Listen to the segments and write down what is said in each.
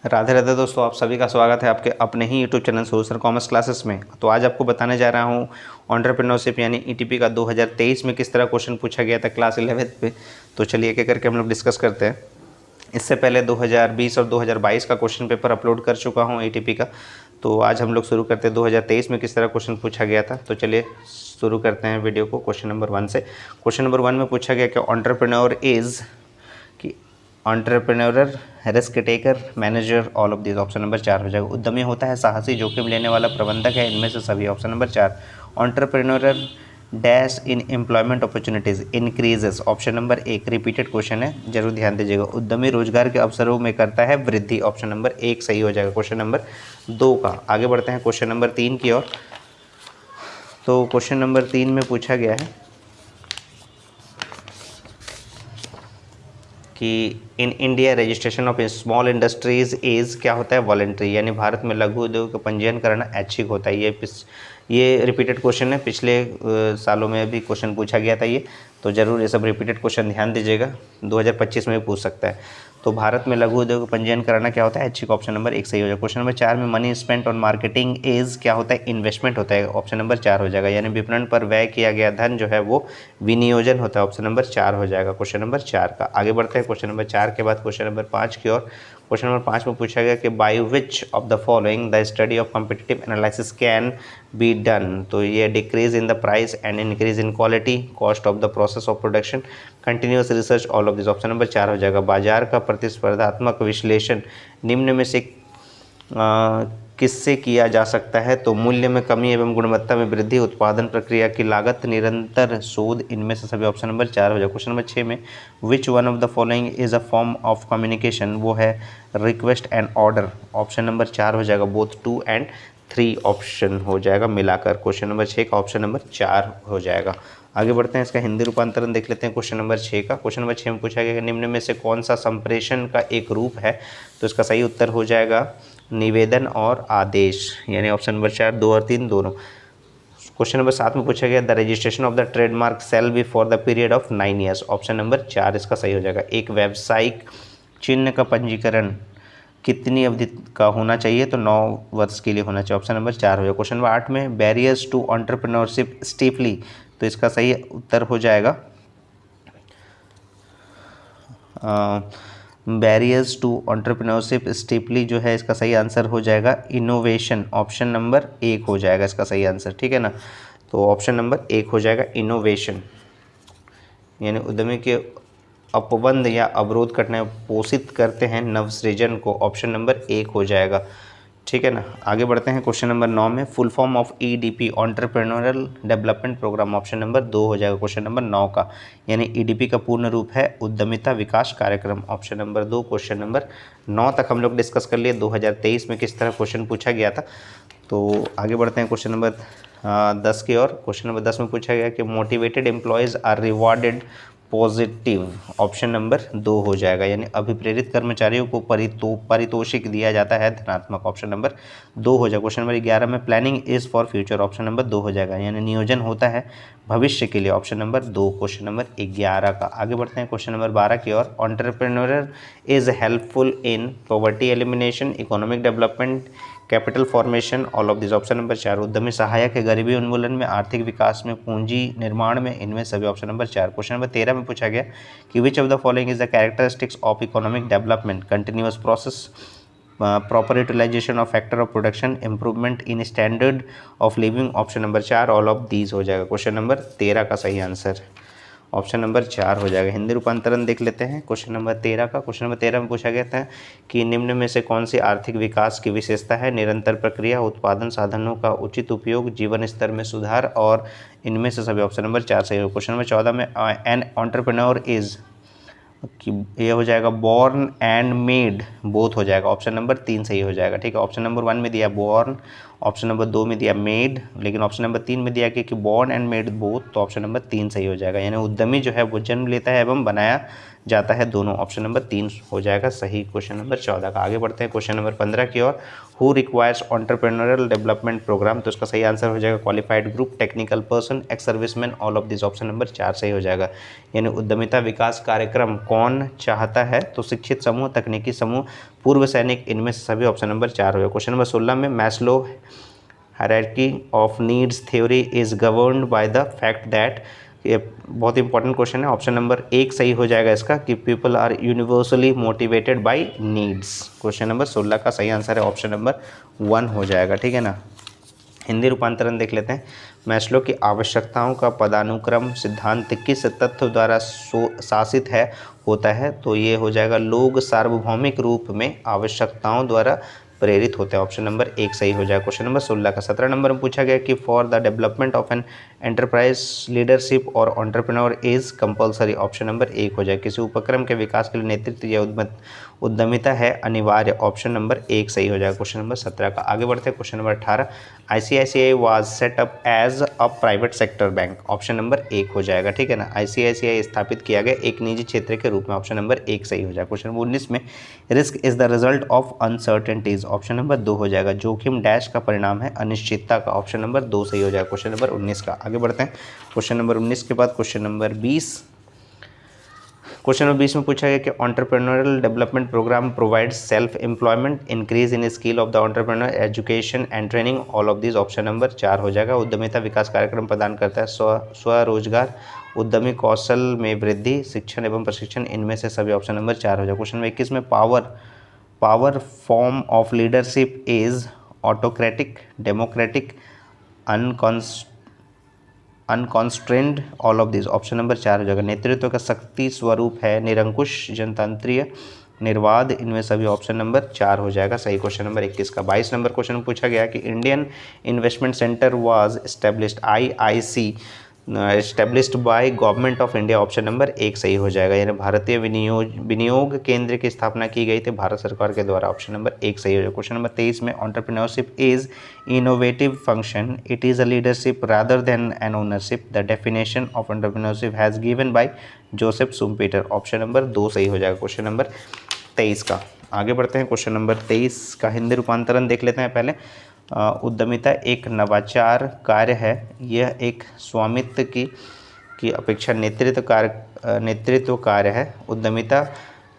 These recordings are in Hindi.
राधे राधे दोस्तों, आप सभी का स्वागत है आपके अपने ही YouTube channel social commerce classes में। तो आज आपको बताने जा रहा हूँ एंटरप्रेन्योरशिप यानी ईटीपी का 2023 में किस तरह क्वेश्चन पूछा गया था क्लास 11th पे। तो चलिए एक एक करके हम लोग डिस्कस करते हैं। इससे पहले 2020 और 2022 का क्वेश्चन पेपर अपलोड कर चुका हूँ ईटीपी का। तो आज हम लोग शुरू करते हैं 2023 में किस तरह क्वेश्चन पूछा गया था। तो चलिए शुरू करते हैं वीडियो को क्वेश्चन नंबर 1 से। क्वेश्चन नंबर 1 में पूछा गया कि एंटरप्रेन्योर इज़ कि entrepreneur, risk taker, manager, all of this. Option number 4 हो जाएगा। उद्यमी होता है साहसी जोखिम लेने वाला प्रबंधक है, इनमें से सभी। Option number 4। Entrepreneur dash in employment opportunities increases. Option number 1 repeated question है, जरूर ध्यान दीजिएगा। उद्यमी रोजगार के अवसरों में करता है वृद्धि। ऑप्शन नंबर 1 सही हो जाएगा क्वेश्चन नंबर 2 का। आगे बढ़ते हैं क्वेश्चन नंबर 3 की ओर। तो क्वेश्चन नंबर 3 में पूछा गया है कि in India registration of small industries is क्या होता है, वॉलेंट्री। यानी भारत में लघु उद्योग का पंजीयन करना ऐच्छिक होता है। ये रिपीटेड क्वेश्चन है, पिछले सालों में भी क्वेश्चन पूछा गया था ये। तो ज़रूर ये सब रिपीटेड क्वेश्चन ध्यान दीजिएगा, 2025 में भी पूछ सकता है। तो भारत में लघु उद्योग का पंजीयन कराना क्या होता है, ऐच्छिक। ऑप्शन नंबर 1 सही हो जाएगा। क्वेश्चन नंबर 4 में money spent on marketing is क्या होता है, इन्वेस्टमेंट होता है। ऑप्शन नंबर 4 हो जाएगा। यानी विपणन पर व्यय किया गया धन जो है वो विनियोजन होता है। ऑप्शन नंबर 4 हो जाएगा क्वेश्चन नंबर 4 का। आगे बढ़ते हैं क्वेश्चन नंबर 4 के बाद क्वेश्चन नंबर 5 की ओर। क्वेश्चन नंबर 5 में पूछा गया कि by which of the following the study of competitive analysis can be done. तो ये decrease in the price and increase in quality, cost of the process of production, continuous research, all of this. Option number 4 हो जाएगा। बाजार का प्रतिस्पर्धात्मक विश्लेषण निम्न में से किससे किया जा सकता है। तो मूल्य में कमी एवं गुणवत्ता में वृद्धि, उत्पादन प्रक्रिया की लागत, निरंतर शोध, इनमें से सभी। ऑप्शन नंबर 4 हो जाएगा। क्वेश्चन नंबर 6 में which one of the following is a form of communication, वो है request and order. Option number 4 हो जाएगा। बोथ 2 एंड 3 ऑप्शन हो जाएगा मिलाकर। क्वेश्चन नंबर 6 का ऑप्शन नंबर 4 हो जाएगा। आगे बढ़ते हैं, इसका हिंदी रूपांतरण देख लेते हैं क्वेश्चन नंबर 6 का। क्वेश्चन नंबर 6 में पूछा गया कि निम्न में से कौन सा संप्रेषण का एक रूप है। तो इसका सही उत्तर हो जाएगा निवेदन और आदेश, यानी ऑप्शन नंबर 4, 2 और 3 दोनों। क्वेश्चन नंबर 7 में पूछा गया the registration of the trademark shall be for the period of 9 years. Option number 4 इसका सही हो जाएगा। एक व्यावसायिक चिन्ह का पंजीकरण कितनी अवधि का होना चाहिए, तो 9 वर्ष के लिए होना चाहिए। ऑप्शन नंबर 4 हो जाएगा। क्वेश्चन नंबर 8 में बैरियर्स टू एंटरप्रेन्योरशिप स्टीफली, तो इसका सही उत्तर हो जाएगा बैरियर्स टू एंटरप्रेन्योरशिप स्टीपली जो है इसका सही आंसर हो जाएगा इनोवेशन। ऑप्शन नंबर 1 हो जाएगा इसका सही आंसर, ठीक है ना। तो ऑप्शन नंबर 1 हो जाएगा इनोवेशन, यानी उद्यमी के अपबंध या अवरोध करने पोषित करते हैं नवसृजन को। ऑप्शन नंबर 1 हो जाएगा, ठीक है ना। आगे बढ़ते हैं क्वेश्चन नंबर 9 में full form of EDP entrepreneurial development programme. Option number 2 हो जाएगा क्वेश्चन नंबर 9 का। यानी ईडीपी का पूर्ण रूप है उद्यमिता विकास कार्यक्रम। ऑप्शन नंबर 2 क्वेश्चन नंबर 9 तक हम लोग डिस्कस कर लिए 2023 में किस तरह क्वेश्चन पूछा गया था। तो आगे बढ़ते हैं क्वेश्चन नंबर 10 की ओर। क्वेश्चन नंबर 10 में पूछा गया कि motivated employees are rewarded positive. Option number 2 हो जाएगा। यानी अभिप्रेरित कर्मचारियों को पारितोषिक दिया जाता है धनात्मक। ऑप्शन नंबर 2 हो जाएगा। क्वेश्चन नंबर 11 में planning is for future. Option number 2 हो जाएगा। यानी नियोजन होता है भविष्य के लिए। ऑप्शन नंबर 2 क्वेश्चन नंबर 11 का। आगे बढ़ते हैं क्वेश्चन नंबर 12 की ओर। Entrepreneur is helpful in poverty elimination, economic development, capital formation, all of this. Option number 4 उद्यमी सहायक है गरीबी उन्मूलन में, आर्थिक विकास में, पूंजी निर्माण में, इनमें सभी। Option number 4। क्वेश्चन नंबर 13 में पूछा गया कि which of the following is the characteristics of economic development, continuous process, proper utilization of factor of production, improvement in standard of living. Option number 4 all of these हो जाएगा। क्वेश्चन नंबर 13 का सही आंसर ऑप्शन नंबर 4 हो जाएगा। हिंदी रूपांतरण देख लेते हैं क्वेश्चन नंबर 13 का। क्वेश्चन नंबर 13 में पूछा गया था कि निम्न में से कौन सी आर्थिक विकास की विशेषता है, निरंतर प्रक्रिया, उत्पादन साधनों का उचित उपयोग, जीवन स्तर में सुधार, और इनमें से सभी। ऑप्शन नंबर 4 सही हो। क्वेश्चन नंबर 14 में एन एंटरप्रेन्योर इज कि ये हो जाएगा बॉर्न एंड मेड, बोथ हो जाएगा। ऑप्शन नंबर 3 सही हो जाएगा, ठीक है। ऑप्शन नंबर 1 में दिया बॉर्न, ऑप्शन नंबर 2 में दिया मेड, लेकिन ऑप्शन नंबर 3 में दिया कि बॉर्न एंड मेड बोथ, तो ऑप्शन नंबर 3 सही हो जाएगा। यानी उद्यमी जो है वो जन्म लेता है एवं बनाया जाता है दोनों। ऑप्शन नंबर 3 हो जाएगा सही क्वेश्चन नंबर 14 का। आगे बढ़ते हैं क्वेश्चन नंबर 15 की ओर। Who requires entrepreneurial development programme, तो इसका सही आंसर हो जाएगा qualified group, technical person, ex serviceman, all of this. Option number 4 सही हो जाएगा। यानी उद्यमिता विकास कार्यक्रम कौन चाहता है, तो शिक्षित समूह, तकनीकी समूह, पूर्व सैनिक, इनमें से सभी। ऑप्शन नंबर 4 हो जाएगा। क्वेश्चन नंबर 16 में Maslow hierarchy of needs theory is governed by the fact that, ये बहुत इंपॉर्टेंट क्वेश्चन है। ऑप्शन नंबर 1 सही हो जाएगा इसका कि people are universally motivated by needs. Question number 16 का सही आंसर है ऑप्शन नंबर 1 हो जाएगा, ठीक है ना। हिंदी रूपांतरण देख लेते हैं। मैस्लो की आवश्यकताओं का पदानुक्रम सिद्धांत किस तत्व द्वारा शासित है होता है, तो ये हो जाएगा लोग सार्वभौमिक रूप में आवश्यकताओं द्वारा प्रेरित होते हैं। ऑप्शन नंबर 1 सही हो जाएगा क्वेश्चन नंबर 16 का। 17 नंबर में पूछा गया कि for the development of an enterprise leadership और entrepreneur is compulsory. Option number 1 हो जाएगा। किसी उपक्रम के विकास के लिए नेतृत्व या उद्यमिता है अनिवार्य। ऑप्शन नंबर 1 सही हो जाएगा क्वेश्चन नंबर 17 का। आगे बढ़ते हैं question number 18। ICICI was set up as a private sector bank. Option number 1 हो जाएगा, ठीक है ना। ICICI स्थापित किया गया एक निजी क्षेत्र के रूप में। ऑप्शन नंबर 1 सही हो जाएगा। क्वेश्चन नंबर 19 में risk is the result of uncertainties. Option number 2 हो जाएगा। जोखिम डैश का परिणाम है अनिश्चितता का। ऑप्शन नंबर 2 सही हो जाएगा क्वेश्चन नंबर 19 का। आगे बढ़ते हैं क्वेश्चन नंबर 19 के बाद क्वेश्चन नंबर 20। क्वेश्चन नंबर 20 में पूछा गया कि entrepreneurial development programme provides self employment, increase in skill of the entrepreneur, education and training, all of this. Option number 4 हो जाएगा। उद्यमिता विकास कार्यक्रम प्रदान करता है स्वरोजगार, उद्यमी कौशल में वृद्धि, शिक्षण एवं प्रशिक्षण, इनमें से सभी। ऑप्शन नंबर 4 हो जाएगा। क्वेश्चन नंबर 21 में power form of leadership is autocratic, democratic, unconstrained, all of this. Option number 4 हो जाएगा। नेतृत्व का शक्ति स्वरूप है निरंकुश, जनतंत्रीय, निर्वाध, इनमें सभी। ऑप्शन नंबर 4 हो जाएगा सही क्वेश्चन नंबर 21 का। 22 नंबर क्वेश्चन में पूछा गया कि Indian investment centre was established, IIC established by government of India. Option number 1 सही हो जाएगा। यानी भारतीय विनियोग केंद्र की स्थापना की गई थी भारत सरकार के द्वारा। ऑप्शन नंबर 1 सही हो जाएगा। क्वेश्चन नंबर 23 में entrepreneurship is innovative function, it is a leadership rather than an ownership, the definition of entrepreneurship has given by Joseph Schumpeter. Option number 2 सही हो जाएगा क्वेश्चन नंबर 23 का। आगे बढ़ते हैं क्वेश्चन नंबर 23 का हिंदी रूपांतरण देख लेते हैं पहले। उद्यमिता एक नवाचार कार्य है, यह एक स्वामित्व की अपेक्षा नेतृत्व कार्य है। उद्यमिता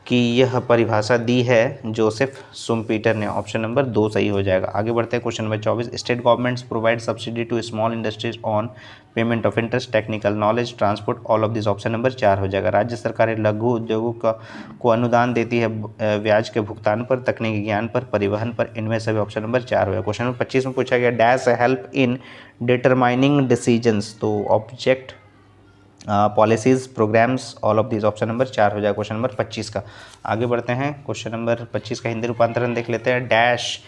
की यह परिभाषा दी है जोसेफ शुम्पीटर ने। ऑप्शन नंबर 2 सही हो जाएगा। आगे बढ़ते हैं question number 24। State governments provide subsidy to small industries on payment of interest, technical knowledge, transport, all of this. Option number 4 हो जाएगा। राज्य सरकारें लघु उद्योगों को अनुदान देती है ब्याज के भुगतान पर, तकनीकी ज्ञान पर, परिवहन पर, इनमें सभी। ऑप्शन नंबर 4 हो जाएगा। क्वेश्चन नंबर 25 में पूछा गया dash help in determining decisions, तो object, policies, programmes, all of this. Option number 4 हो जाएगा क्वेश्चन नंबर 25 का। आगे बढ़ते हैं क्वेश्चन नंबर 25 का हिंदी रूपांतरण देख लेते हैं। डैश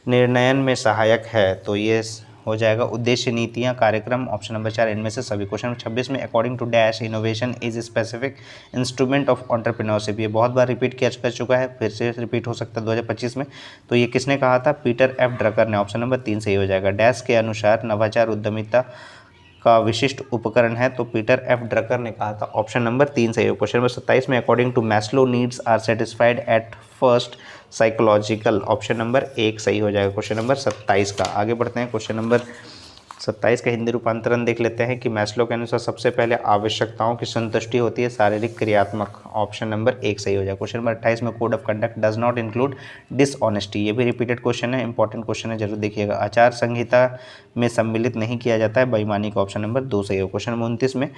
निर्णयन में सहायक है, तो ये हो जाएगा उद्देश्य, नीतियां, कार्यक्रम। ऑप्शन नंबर 4 इनमें से सभी। क्वेश्चन नंबर 26 में according to dash innovation is specific instrument of entrepreneurship, ये बहुत बार रिपीट किया कर चुका है, फिर से रिपीट हो सकता है 2025 में। तो ये किसने कहा था? पीटर एफ ड्रकर ने। ऑप्शन नंबर 3 सही हो जाएगा। डैश के अनुसार नवाचार उद्यमिता का विशिष्ट उपकरण है, तो पीटर एफ ड्रकर ने कहा था। ऑप्शन नंबर 3 सही हो। क्वेश्चन नंबर 27 में according to Maslow needs are satisfied at first psychological. Option number 1 सही हो जाएगा क्वेश्चन नंबर 27 का। आगे बढ़ते हैं क्वेश्चन नंबर 27 का हिंदी रूपांतरण देख लेते हैं कि मैस्लो के अनुसार सबसे पहले आवश्यकताओं की संतुष्टि होती है शारीरिक क्रियात्मक। ऑप्शन नंबर 1 सही हो जाएगा। क्वेश्चन नंबर 28 में code of conduct does not include dishonesty, ये भी रिपीटेड क्वेश्चन है, इंपॉर्टेंट क्वेश्चन है, जरूर देखिएगा। आचार संहिता में सम्मिलित नहीं किया जाता है बेईमानी का। ऑप्शन नंबर 2 सही हो। क्वेश्चन नंबर 29 में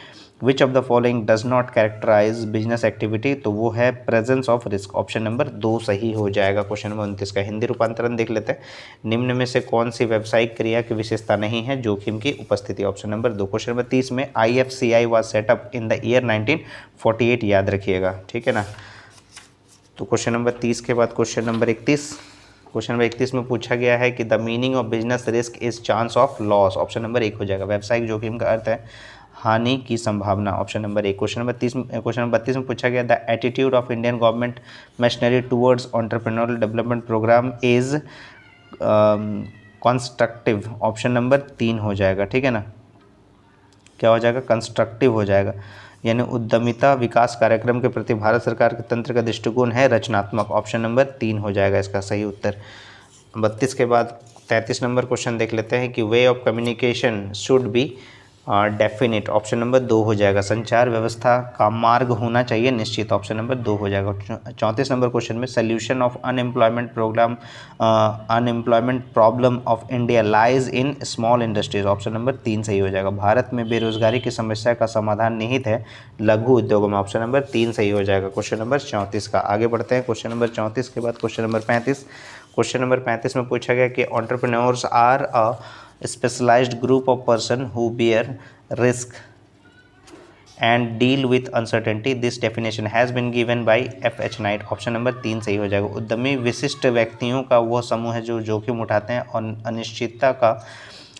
which of the following does not characterize business activity, तो वो है presence of risk. Option number 2 सही हो जाएगा क्वेश्चन नंबर 29 का। हिंदी रूपांतरण देख लेते हैं। निम्न में से कौन सी व्यावसायिक क्रिया की विशेषता नहीं है? जोखिम की उपस्थिति। Option number 2। क्वेश्चन नंबर 30 में IFCI was setup in the year 1948, याद रखिएगा, ठीक है ना। तो क्वेश्चन नंबर 30 के बाद क्वेश्चन नंबर 31। क्वेश्चन नंबर 31 में पूछा गया है कि the meaning of business risk is chance of loss. Option number 1 हो जाएगा। व्यावसायिक जोखिम का अर्थ है हानि की संभावना। Option number 1। क्वेश्चन नंबर 32 में पूछा गया the attitude of Indian government machinery towards entrepreneurial development programme is constructive. Option number 3 हो जाएगा, ठीक है ना। क्या हो जाएगा? कंस्ट्रक्टिव हो जाएगा। यानी उद्यमिता विकास कार्यक्रम के प्रति भारत सरकार के तंत्र का दृष्टिकोण है रचनात्मक। ऑप्शन नंबर 3 हो जाएगा इसका सही उत्तर। 32 के बाद 33 नंबर क्वेश्चन देख लेते हैं कि way of communication should be definite. Option number 2 हो जाएगा। संचार व्यवस्था का मार्ग होना चाहिए निश्चित। ऑप्शन नंबर 2 हो जाएगा। 34 नंबर क्वेश्चन में solution of unemployment problem of India lies in small industries. Option number 3 सही हो जाएगा। भारत में बेरोजगारी की समस्या का समाधान निहित है लघु उद्योगों में। ऑप्शन नंबर 3 सही हो जाएगा क्वेश्चन नंबर 34 का। आगे बढ़ते हैं क्वेश्चन नंबर 34 के बाद क्वेश्चन नंबर 35। क्वेश्चन नंबर 35 में पूछा गया कि entrepreneurs are a specialized group of person who bear risk and deal with uncertainty. This definition has been given by F.H. Knight. Option number 3 सही हो जाएगा। उद्यमी विशिष्ट व्यक्तियों का वह समूह है जो जोखिम उठाते हैं और अनिश्चितता का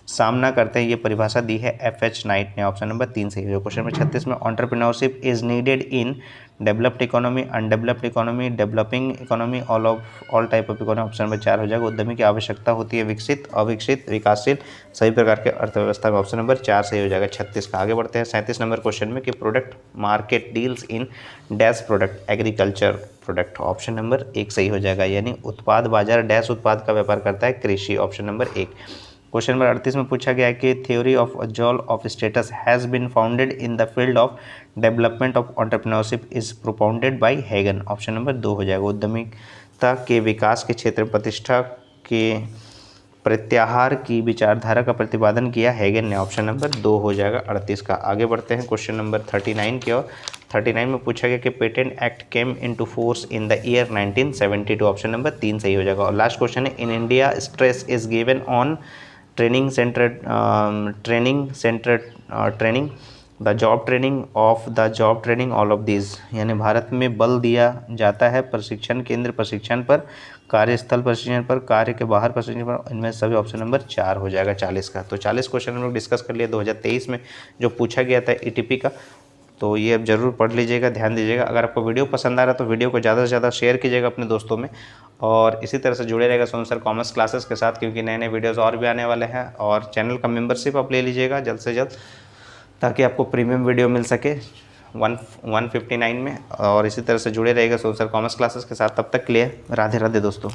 सामना करते हैं, ये परिभाषा दी है F.H. नाइट ने। ऑप्शन नंबर 3 सही है। क्वेश्चन नंबर 36 में entrepreneurship is needed in developed economy, undeveloped economy, developing economy, all type of economy. Option number 4 हो जाएगा। उद्यमी की आवश्यकता होती है विकसित, अविकसित, विकासशील, सभी प्रकार के अर्थव्यवस्था में। ऑप्शन नंबर 4 सही हो जाएगा 36 का। आगे बढ़ते हैं 37 नंबर क्वेश्चन में कि product market deals in dash product agriculture product. Option number 1 सही हो जाएगा। यानी उत्पाद बाजार डैश उत्पाद का व्यापार करता है कृषि। Option number 1। क्वेश्चन नंबर 38 में पूछा गया कि थ्योरी ऑफ जॉल of status has been founded in the field of development of entrepreneurship is propounded by Hagen. Option number 2 हो जाएगा। उद्यमिता के विकास के क्षेत्र प्रतिष्ठा के प्रत्याहार की विचारधारा का प्रतिपादन किया हैगन ने। ऑप्शन नंबर 2 हो जाएगा 38 का। आगे बढ़ते हैं क्वेश्चन नंबर 39 की ओर। 39 में पूछा गया कि patent act came into force in the year 1972। Option number 3 सही हो जाएगा। और लास्ट क्वेश्चन है in India stress is given on training the job training all of these. यानी भारत में बल दिया जाता है प्रशिक्षण केंद्र प्रशिक्षण पर, कार्यस्थल प्रशिक्षण पर, कार्य के बाहर प्रशिक्षण पर। इनमें सभी ऑप्शन नंबर 4 हो जाएगा 40 का। तो 40 क्वेश्चन हम लोग डिस्कस कर लिए 2023 में जो पूछा गया था ईटीपी का। तो ये अब जरूर पढ़ लीजिएगा, ध्यान दीजिएगा। अगर आपको वीडियो पसंद आ रहा है तो वीडियो को ज़्यादा से ज़्यादा शेयर कीजिएगा अपने दोस्तों में, और इसी तरह से जुड़े रहेगा सोनू सर कॉमर्स क्लासेस के साथ, क्योंकि नए नए वीडियोज़ और भी आने वाले हैं। और चैनल का मेंबरशिप आप ले लीजिएगा जल्द से जल्द, ताकि आपको प्रीमियम वीडियो मिल सके 159 में। और इसी तरह से जुड़े रहेगा सोनू सर कॉमर्स क्लासेस के साथ। तब तक के लिए राधे राधे दोस्तों।